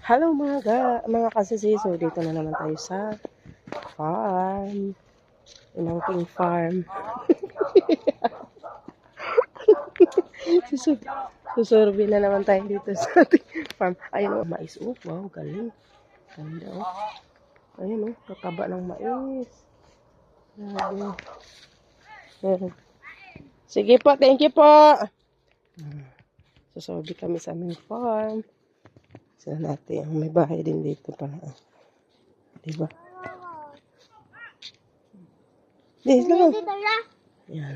Hello mga kasisiso, dito na naman tayo sa farm. Inangking farm. Susurvey na naman tayo dito sa ating farm. Ayun o, mais. Oh, wow, galing. Ganda o. Ayun o, kakaba ng mais. Grabe. Sige po, thank you po. Susurvey kami sa aming farm. Sila natin, may bahay din dito pala. Diba? Dito lang. Yan.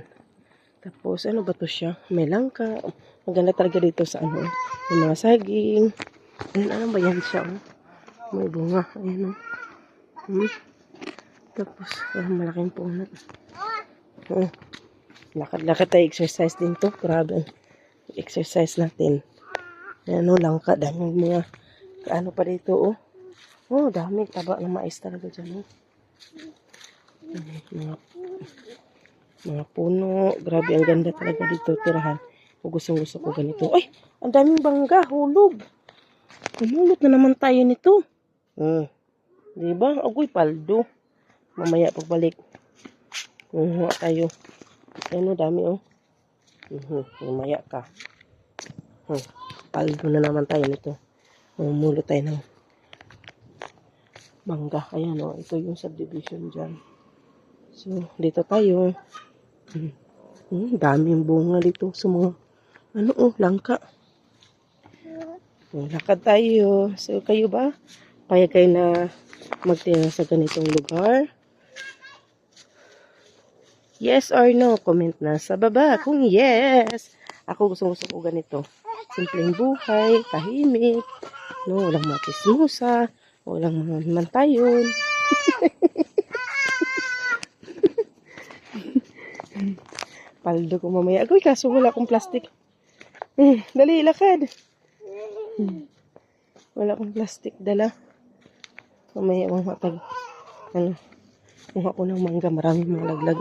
Tapos, ano ba to siya? May langka. Maganda talaga dito sa ano. May mga saging. Ayun, ano ba yan siya? Oh? May bunga. Ayun, oh. Tapos, malaking puno. Oh. Lakad-lakad tayo. Exercise din to. Grabe. Exercise natin. Ayan, oh, langka. Dami mga, ano pa dito, oh. Oh, dami. Taba ng mais talaga dyan, oh. Mga puno. Grabe, ang ganda talaga dito tirahan. Kung gusto ko ganito. Ay, ang daming bangga. Hulog. Humulot na naman tayo nito. Diba? Agoy, paldo. Mamaya pagbalik. Huwa tayo. Ayun, dami, oh. Mamaya ka. Paldo na naman tayo nito. Humulot tayo ng bangga. Ayan, oh. Ito yung subdivision dyan. So, dito tayo. Daming bunga dito sa mga ano, oh, langka. Lakad tayo. So, kayo ba? Payag kayo na magtira sa ganitong lugar? Yes or no? Comment na sa baba kung yes. Ako gusto ko ganito. Simpleng buhay, tahimik. No, walang matismusa, walang mantayon. Paldo ko mamaya. Agoy, kaso wala akong plastic. Dali, lakad. Wala akong plastic dala. Mamaya matag. Ano, kung ako ng mangga, maraming mga laglag.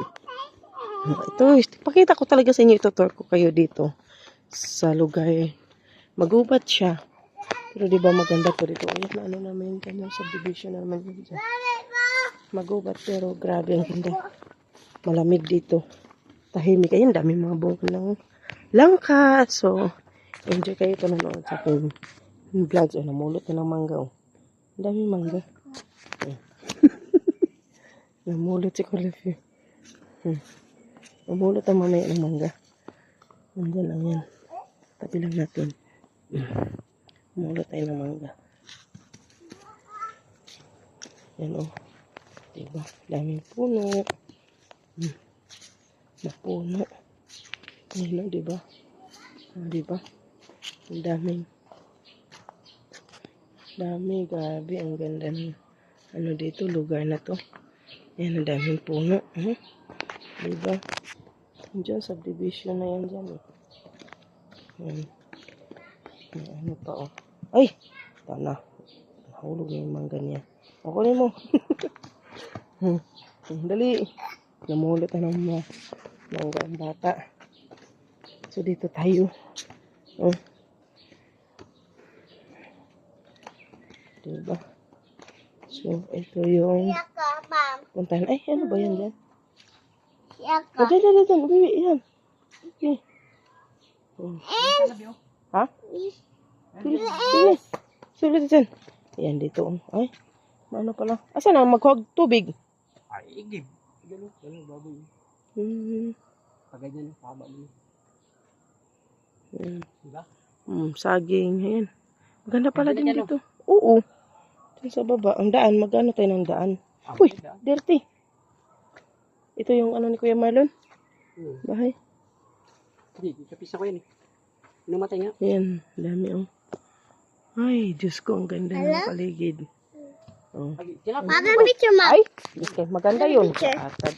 Ito, pakita ko talaga sa inyo. Itutur ko kayo dito sa lugar. Magubat siya. Pero diba maganda po dito. Ayun na ano namin, kanyang subdivision naman yun dyan. Magubat pero grabe ang ganda. Malamig dito. Tahimik. Ayun, dami mga bunga ng langka. So, enjoy kayo panonood sa aking vlogs. O, namulot na ng mangga. O. Ang dami mangga. Namulot si Colefie. Namulot ang mamaya ng mangga. Andyan lang yan. Tabi lang natin. Namulot tayo ng mangga. Yan o. Diba? Daming puno. Puno. Ayan o, diba? Diba? Ang daming. Dami, grabe. Ang ganda ng ano dito, lugar na to. Ayan, ang daming puno. Diba? Diyan, subdivision na yan dyan. Ano pa, oh. Ay! Tana. Nahulog na yung mangga niya. Ako mo. Dali. Namulot na ng mangga ang bata. So, dito tayo. Diba? So, ito yung puntahan. Ay, ano ba yan dyan? Dyan. Baby, yan. Okay. Ha? Sige. Sulit dyan. Yan, dito. Ay, ano pala? Asa na? Maghuwag tubig. Ay, igib. Ganun, baboy. Pagganyan yung tama niyo. Diba? Saging. Ayan. Maganda pala din dito. Oo. Diyan sa baba. Ang daan. Magano tayo ng daan? Uy, dirty. Ito yung ano ni Kuya Marlon? Bahay. Hindi, kapisa ko yan eh. Namatay nga. Ayan, dami oh. Ay, Diyos ko, ang ganda ng paligid. Oh. Ay, picture ma. Ay, Diyos ko, maganda yun. Atad.